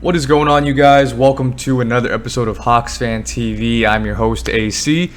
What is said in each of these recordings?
What is going on, you guys? Welcome to another episode of Hawks Fan TV. I'm your host, AC.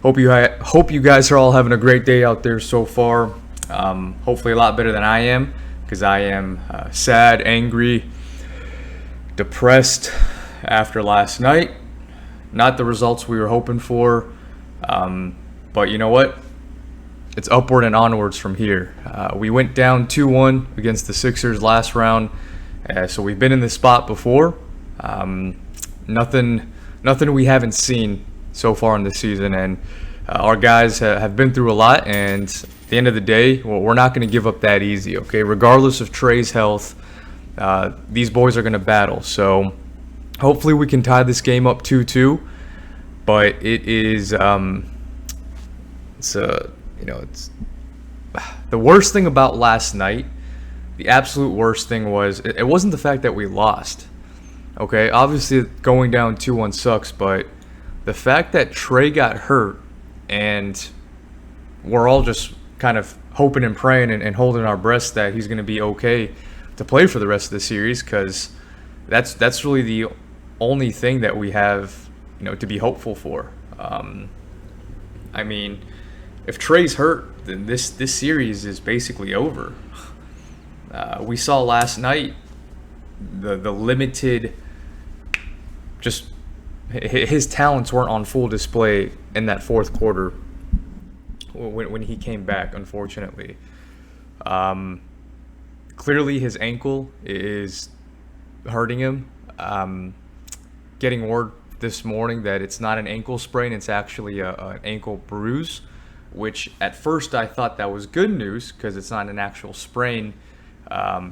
Hope you guys are all having a great day out there so far. Hopefully a lot better than I am, because I am sad, angry, depressed after last night. Not the results we were hoping for, but you know what? It's upward and onwards from here. We went down 2-1 against the Sixers last round. So we've been in this spot before. Nothing we haven't seen so far in the season, and our guys have been through a lot. And at the end of the day, we're not going to give up that easy. Okay, regardless of Trae's health, these boys are going to battle. So hopefully we can tie this game up 2-2. But it is it's the worst thing about last night. The absolute worst thing was, it wasn't the fact that we lost. Okay, obviously going down 2-1 sucks, but the fact that Trae got hurt and we're all just kind of hoping and praying and holding our breaths that he's going to be okay to play for the rest of the series, because that's really the only thing that we have, to be hopeful for. I mean, if Trae's hurt, then this series is basically over. We saw last night the limited, just his talents weren't on full display in that fourth quarter when he came back, unfortunately. Clearly his ankle is hurting him. Getting word this morning that it's not an ankle sprain, it's actually an ankle bruise, which at first I thought that was good news because it's not an actual sprain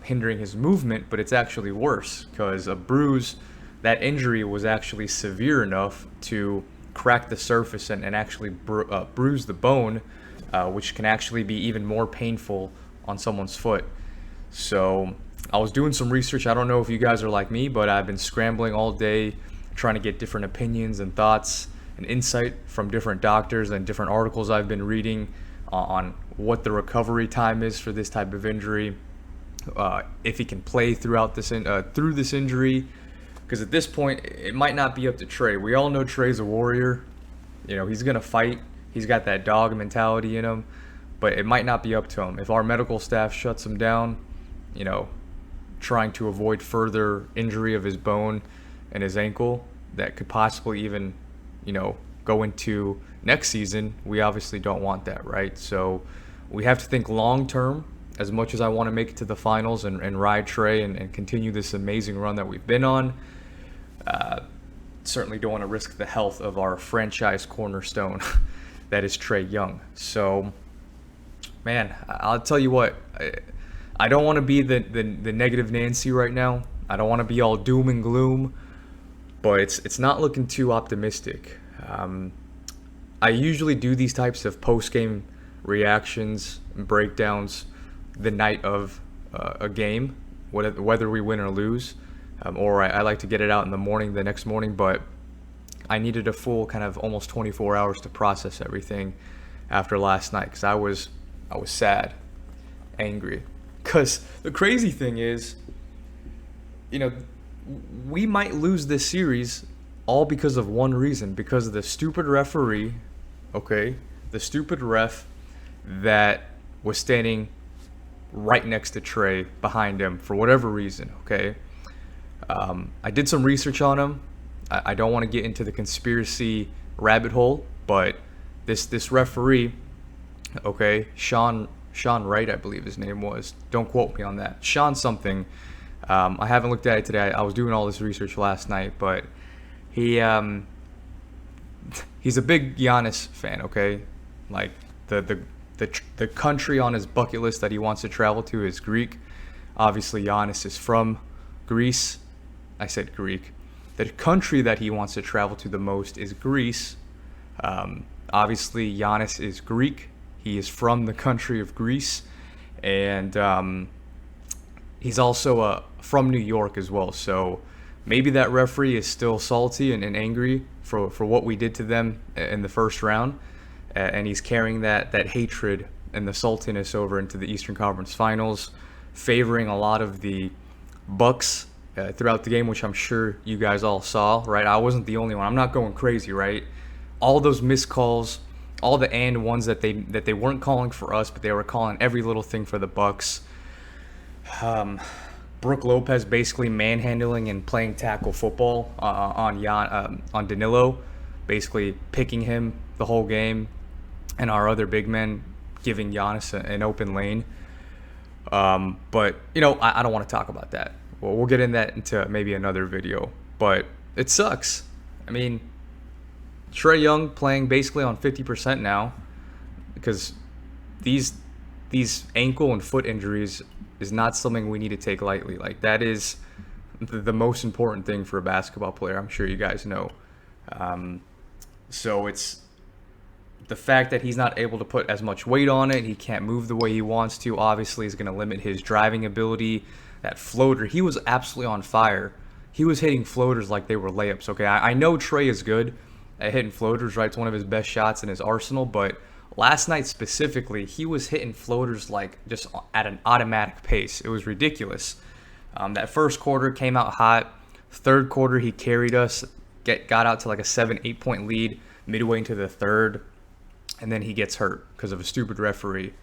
hindering his movement, but it's actually worse because a bruise, that injury was actually severe enough to crack the surface and actually bruise the bone, which can actually be even more painful on someone's foot. So I was doing some research. I don't know if you guys are like me, but I've been scrambling all day trying to get different opinions and thoughts and insight from different doctors and different articles I've been reading on what the recovery time is for this type of injury. If he can play through this injury, because at this point it might not be up to Trae. We all know Trae's a warrior. He's gonna fight. He's got that dog mentality in him, but it might not be up to him. If our medical staff shuts him down, trying to avoid further injury of his bone and his ankle that could possibly even, go into next season, we obviously don't want that, right? So we have to think long term. As much as I want to make it to the finals and ride Trae and continue this amazing run that we've been on, certainly don't want to risk the health of our franchise cornerstone that is Trae Young. So, man, I'll tell you what, I don't want to be the negative Nancy right now. I don't want to be all doom and gloom, but it's not looking too optimistic. I usually do these types of post-game reactions and breakdowns the night of a game, whether we win or lose, or I like to get it out in the next morning, but I needed a full kind of almost 24 hours to process everything after last night, because I was sad, angry, because the crazy thing is, we might lose this series all because of one reason, because of the stupid referee, okay, the stupid ref that was standing right next to Trae, behind him, for whatever reason, okay? I did some research on him. I don't want to get into the conspiracy rabbit hole, but this referee, okay, Sean Wright, I believe his name was. Don't quote me on that. Sean something. I haven't looked at it today. I was doing all this research last night, but he's a big Giannis fan, okay? Like the country on his bucket list that he wants to travel to is Greek. Obviously, Giannis is from Greece. I said Greek. The country that he wants to travel to the most is Greece. Obviously, Giannis is Greek. He is from the country of Greece. And he's also from New York as well. So maybe that referee is still salty and angry for what we did to them in the first round. And he's carrying that hatred and the saltiness over into the Eastern Conference Finals, favoring a lot of the Bucks throughout the game, which I'm sure you guys all saw, right? I wasn't the only one. I'm not going crazy, right? All those missed calls, all the and ones that they weren't calling for us, but they were calling every little thing for the Bucks. Brooke Lopez basically manhandling and playing tackle football on Danilo, basically picking him the whole game, and our other big men giving Giannis an open lane. But I don't want to talk about that. Well, we'll get into maybe another video. But it sucks. I mean, Trae Young playing basically on 50% now, because these ankle and foot injuries is not something we need to take lightly. Like, that is the most important thing for a basketball player. I'm sure you guys know. So it's the fact that he's not able to put as much weight on it. He can't move the way he wants to. Obviously, is going to limit his driving ability. That floater, he was absolutely on fire. He was hitting floaters like they were layups. Okay, I know Trae is good at hitting floaters, right? It's one of his best shots in his arsenal, but last night specifically, he was hitting floaters like just at an automatic pace. It was ridiculous. That first quarter came out hot. Third quarter, he carried us, got out to like a 7-8 point lead midway into the third, and then he gets hurt because of a stupid referee.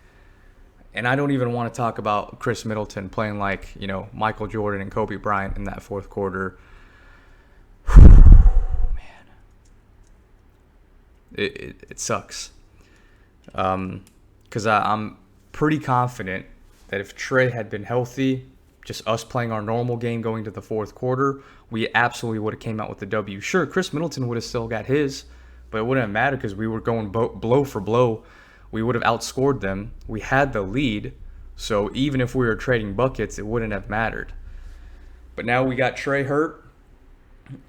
And I don't even want to talk about Chris Middleton playing like, Michael Jordan and Kobe Bryant in that fourth quarter. Man. It sucks. Because I'm pretty confident that if Trae had been healthy, just us playing our normal game going to the fourth quarter, we absolutely would have came out with the W. Sure, Chris Middleton would have still got his, but it wouldn't have mattered because we were going blow for blow. We would have outscored them. We had the lead, so even if we were trading buckets, it wouldn't have mattered. But now we got Trae hurt.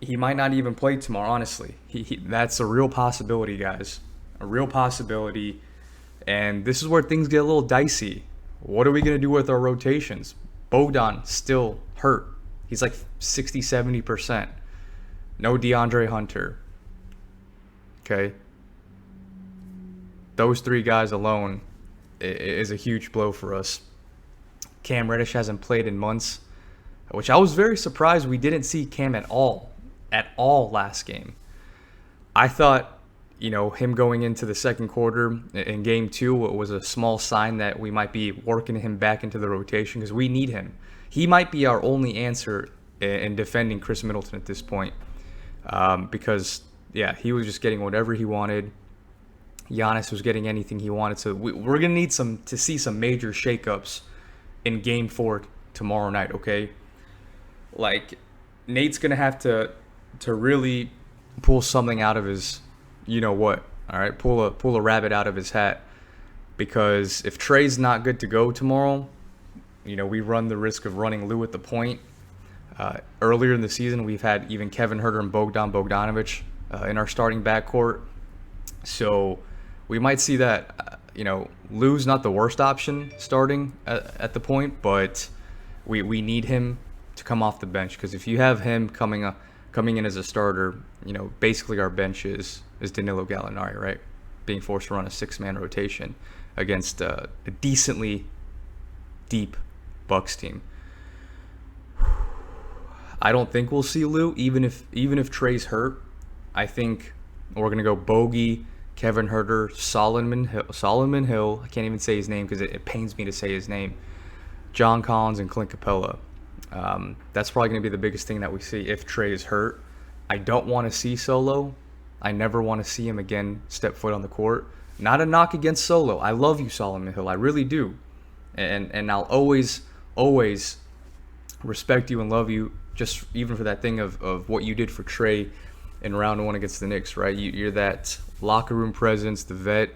He might not even play tomorrow, honestly. That's a real possibility, guys. A real possibility. And this is where things get a little dicey. What are we going to do with our rotations? Bogdan still hurt. He's like 60, 70%. No DeAndre Hunter. Okay. Those three guys alone is a huge blow for us. Cam Reddish hasn't played in months, which I was very surprised we didn't see Cam at all last game. I thought, him going into the second quarter in game 2 was a small sign that we might be working him back into the rotation because we need him. He might be our only answer in defending Chris Middleton at this point, because, he was just getting whatever he wanted. Giannis was getting anything he wanted. So we're going to need to see some major shakeups in game 4 tomorrow night, okay? Like, Nate's going to have to really pull something out of his all right? Pull a rabbit out of his hat, because if Trae's not good to go tomorrow, we run the risk of running Lou at the point. Earlier in the season, we've had even Kevin Huerter and Bogdanovich in our starting backcourt. So we might see that, Lou's not the worst option starting at the point, but we need him to come off the bench, because if you have him coming in as a starter, basically our bench is Danilo Gallinari, right? Being forced to run a 6-man rotation against a decently deep Bucks team. I don't think we'll see Lou, even if Trae's hurt. I think we're gonna go Bogey, Kevin Huerter, Solomon Hill. I can't even say his name because it pains me to say his name. John Collins and Clint Capella. That's probably going to be the biggest thing that we see if Trae is hurt. I don't want to see Solo. I never want to see him again step foot on the court. Not a knock against Solo. I love you, Solomon Hill. I really do. And I'll always respect you and love you, just even for that thing of what you did for Trae in round 1 against the Knicks, right? You're that locker room presence, the vet,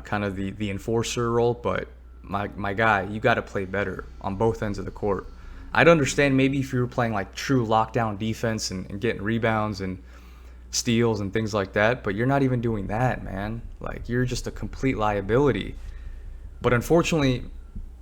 kind of the enforcer role. But my guy, you got to play better on both ends of the court. I'd understand maybe if you were playing like true lockdown defense and getting rebounds and steals and things like that, but you're not even doing that, man. Like, you're just a complete liability. But unfortunately,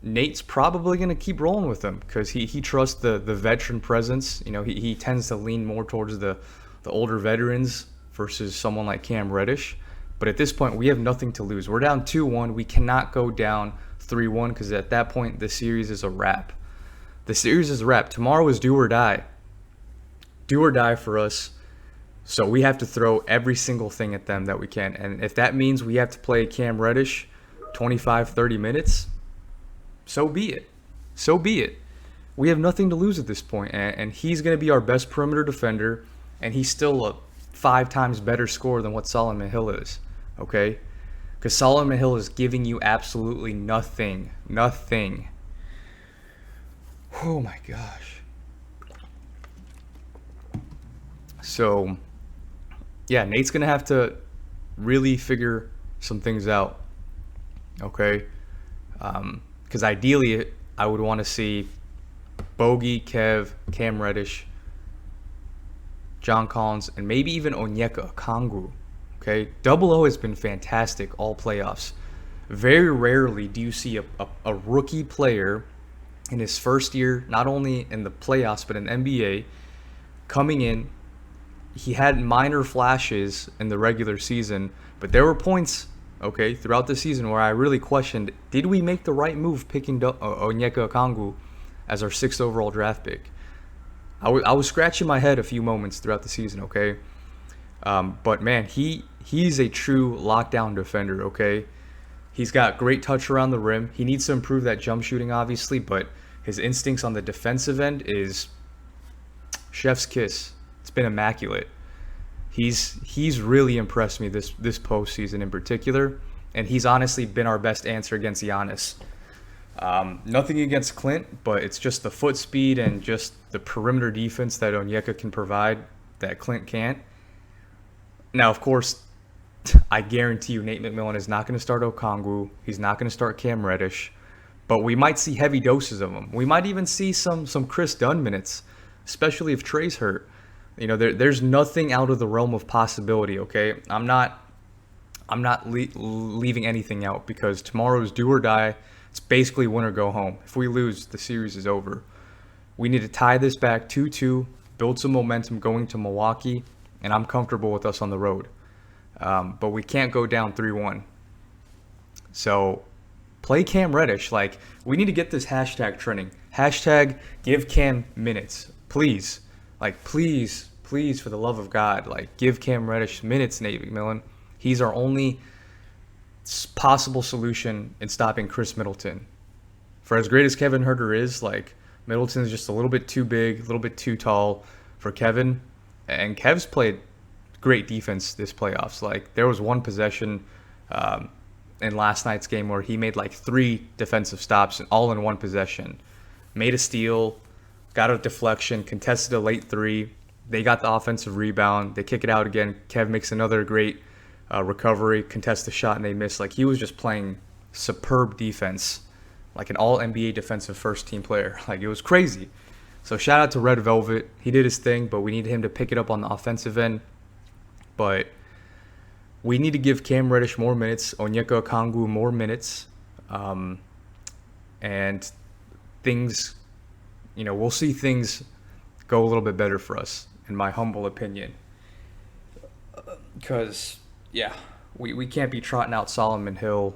Nate's probably going to keep rolling with him because he trusts the veteran presence. He tends to lean more towards the older veterans versus someone like Cam Reddish. But at this point, we have nothing to lose. We're down 2-1. We cannot go down 3-1 because at that point, the series is a wrap. The series is a wrap. Tomorrow is do or die. Do or die for us. So we have to throw every single thing at them that we can. And if that means we have to play Cam Reddish 25, 30 minutes, so be it. So be it. We have nothing to lose at this point. And he's going to be our best perimeter defender. And he's still a 5 times better scorer than what Solomon Hill is. Okay? Because Solomon Hill is giving you absolutely nothing. Nothing. Oh my gosh. So, yeah, Nate's going to have to really figure some things out. Okay? Because ideally, I would want to see Bogey, Kev, Cam Reddish, John Collins, and maybe even Onyeka Okongwu. Okay? Double O has been fantastic all playoffs. Very rarely do you see a rookie player in his first year, not only in the playoffs, but in the NBA, coming in. He had minor flashes in the regular season, but there were points, okay, throughout the season where I really questioned, did we make the right move picking Onyeka Okongwu as our 6th overall draft pick? I was scratching my head a few moments throughout the season, okay? But, man, he's a true lockdown defender, okay? He's got great touch around the rim. He needs to improve that jump shooting, obviously, but his instincts on the defensive end is chef's kiss. It's been immaculate. He's really impressed me this postseason in particular, and he's honestly been our best answer against Giannis. Nothing against Clint, but it's just the foot speed and just the perimeter defense that Onyeka can provide that Clint can't. Now, of course, I guarantee you Nate McMillan is not going to start Okongwu. He's not going to start Cam Reddish, but we might see heavy doses of him. We might even see some Chris Dunn minutes, especially if Trae's hurt. You know, there's nothing out of the realm of possibility, okay? I'm not leaving anything out because tomorrow's do or die. It's basically win or go home. If we lose, the series is over. We need to tie this back 2-2, build some momentum going to Milwaukee, and I'm comfortable with us on the road. But we can't go down 3-1. So play Cam Reddish. Like, we need to get this hashtag trending. Hashtag give Cam minutes. Please. Like, please, for the love of God, like, give Cam Reddish minutes, Nate McMillan. He's our only possible solution in stopping Chris Middleton. For as great as Kevin Huerter is, like, Middleton's just a little bit too big, a little bit too tall for Kevin. And Kev's played great defense this playoffs. Like, there was one possession in last night's game where he made like 3 defensive stops and all in one possession. Made a steal, got a deflection, contested a late 3. They got the offensive rebound. They kick it out again. Kev makes another great recovery, contest the shot, and they miss. Like, he was just playing superb defense, like an all-NBA defensive first-team player. Like, it was crazy. So shout out to Red Velvet. He did his thing, but we need him to pick it up on the offensive end. But we need to give Cam Reddish more minutes, Onyeka Okongwu more minutes, and things, you know, we'll see things go a little bit better for us, in my humble opinion. Because, yeah, we can't be trotting out Solomon Hill,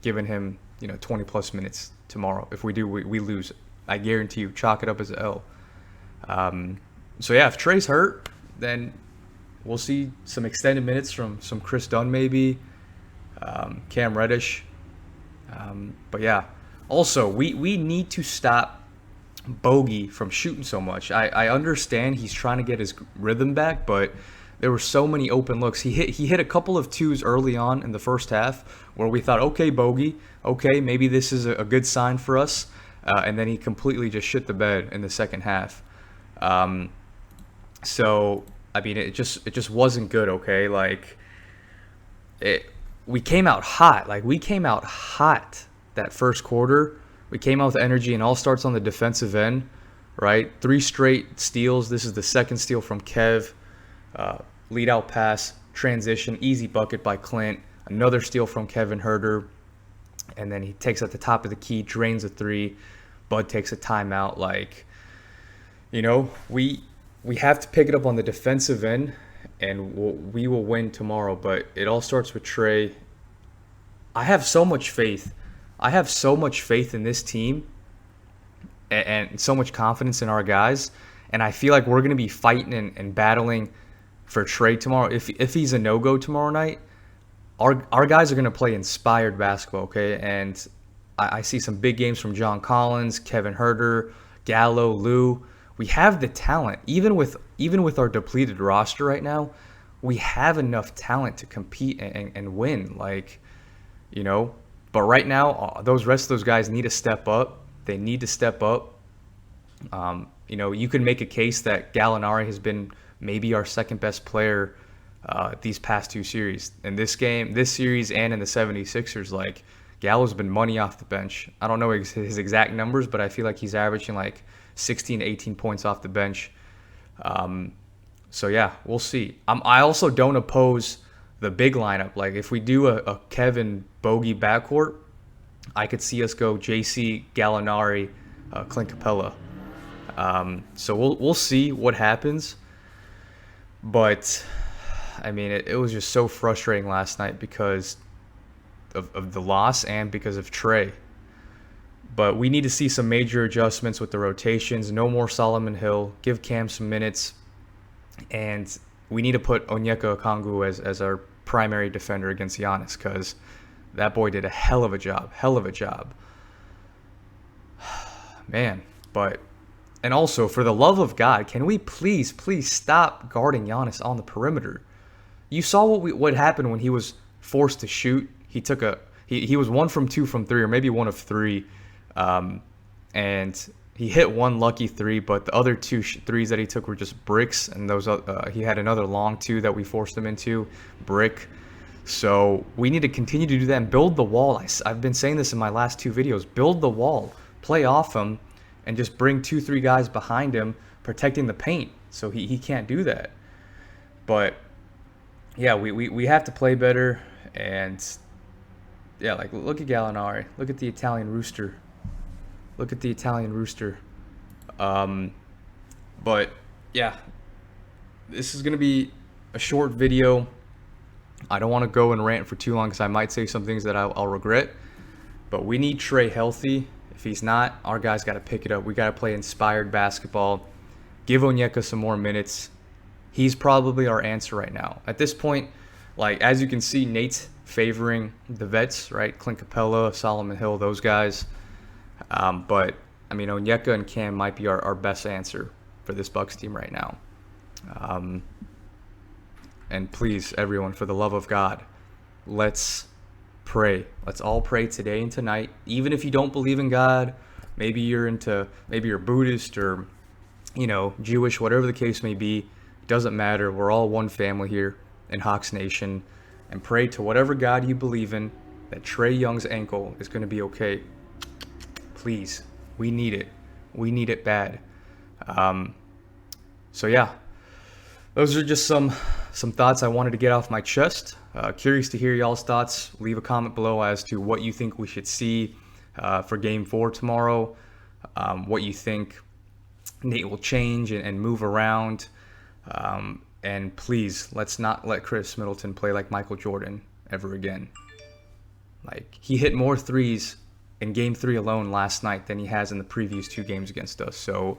giving him, 20-plus minutes tomorrow. If we do, we lose. I guarantee you, chalk it up as an L. So, yeah, if Trae's hurt, then we'll see some extended minutes from some Chris Dunn maybe, Cam Reddish. But, yeah, also, we need to stop Bogey from shooting so much. I understand he's trying to get his rhythm back, but there were so many open looks. He hit a couple of 2s early on in the first half where we thought, okay, Bogey, okay, maybe this is a good sign for us. And then he completely just shit the bed in the second half. So, I mean, it just wasn't good, okay? Like, we came out hot. Like, we came out hot that first quarter. We came out with energy, and all starts on the defensive end, right? 3 straight steals. This is the second steal from Kev. Lead out pass, transition, easy bucket by Clint. Another steal from Kevin Huerter. And then he takes at the top of the key, drains a 3. Bud takes a timeout. Like, we have to pick it up on the defensive end, and we will win tomorrow. But it all starts with Trae. I have so much faith. I have so much faith in this team, and so much confidence in our guys. And I feel like we're going to be fighting and battling for Trae tomorrow. If he's a no-go tomorrow night, our guys are going to play inspired basketball, okay? And I see some big games from John Collins, Kevin Herter, Gallo, Lou. We have the talent. Even with our depleted roster right now, we have enough talent to compete and win. Like, you know, but right now, those rest of those guys need to step up. They need to step up. You know, you can make a case that Gallinari has been maybe our second best player these past two series. In this game, this series, and in the 76ers, like, Gallo's been money off the bench. I don't know his exact numbers, but I feel like he's averaging like 16 to 18 points off the bench. So yeah, we'll see. I also don't oppose the big lineup. Like, if we do a Kevin Bogey backcourt, I could see us go JC, Gallinari, Clint Capella. So we'll see what happens. But I mean, it was just so frustrating last night because of the loss and because of Trae. But we need to see some major adjustments with the rotations. No more Solomon Hill. Give Cam some minutes. And we need to put Onyeka Okongwu as our primary defender against Giannis, because that boy did a hell of a job. Hell of a job. Man. But, and also, for the love of God, can we please stop guarding Giannis on the perimeter? You saw what happened when he was forced to shoot. He was 1 from 2 from 3, or maybe 1 of 3. And he hit one lucky 3, but the other 2 threes that he took were just bricks. And those he had another long 2 that we forced him into, brick. So we need to continue to do that and build the wall. I've been saying this in my last 2 videos. Build the wall, play off him, and just bring 2-3 guys behind him protecting the paint. So he can't do that. But yeah, we have to play better. And yeah, like, look at Gallinari. Look at the Italian rooster. Look at the Italian rooster. But yeah, this is going to be a short video. I don't want to go and rant for too long because I might say some things that I'll regret. But we need Trae healthy. If he's not, our guys got to pick it up. We got to play inspired basketball. Give Onyeka some more minutes. He's probably our answer right now. At this point, like, as you can see, Nate's favoring the vets, right? Clint Capella, Solomon Hill, those guys. But, I mean, Onyeka and Cam might be our best answer for this Bucks team right now. And please, everyone, for the love of God, let's pray. Let's all pray today and tonight. Even if you don't believe in God, maybe you're Buddhist or, you know, Jewish, whatever the case may be, it doesn't matter. We're all one family here in Hawks Nation. And pray to whatever God you believe in that Trae Young's ankle is going to be okay. Please, we need it. We need it bad. So yeah, those are just some thoughts I wanted to get off my chest. Curious to hear y'all's thoughts. Leave a comment below as to what you think we should see for Game 4 tomorrow. What you think Nate will change and move around. And please, let's not let Chris Middleton play like Michael Jordan ever again. Like, he hit more threes in Game 3 alone last night than he has in the previous 2 games against us. So,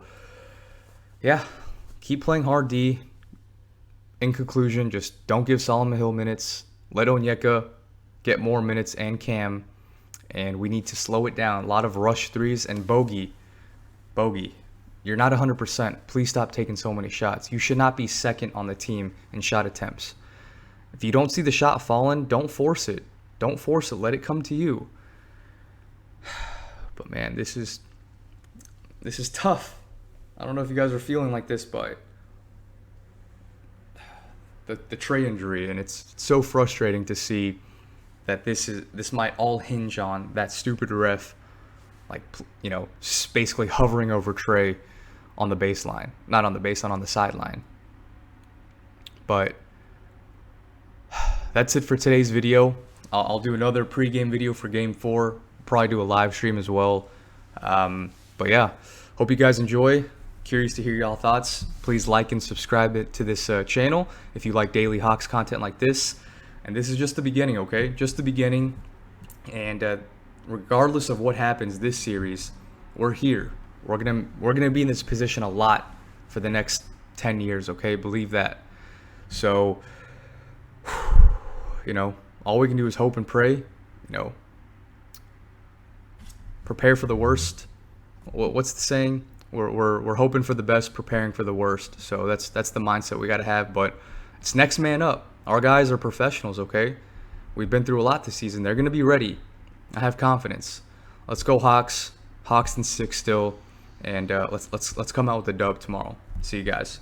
yeah, keep playing hard D. In conclusion, just don't give Solomon Hill minutes. Let Onyeka get more minutes, and Cam. And we need to slow it down. A lot of rush threes. And Bogey, you're not 100%. Please stop taking so many shots. You should not be second on the team in shot attempts. If you don't see the shot falling, don't force it. Don't force it. Let it come to you. But man, this is tough. I don't know if you guys are feeling like this, but the Trae injury, and it's so frustrating to see that this might all hinge on that stupid ref, like, you know, basically hovering over Trae on the baseline. Not on the baseline, on the sideline. But that's it for today's video. I'll do another pregame video for Game 4. Probably do a live stream as well. But yeah, hope you guys enjoy. Curious to hear y'all thoughts. Please like and subscribe to this channel if you like daily Hawks content like this. And this is just the beginning, okay? Just the beginning. And regardless of what happens this series, we're here. We're gonna be in this position a lot for the next 10 years. Okay, believe that. So, all we can do is hope and pray. Prepare for the worst. What's the saying? We're hoping for the best, preparing for the worst. So that's the mindset we got to have. But it's next man up. Our guys are professionals. Okay, we've been through a lot this season. They're gonna be ready. I have confidence. Let's go Hawks. Hawks in 6 still, and let's come out with a dub tomorrow. See you guys.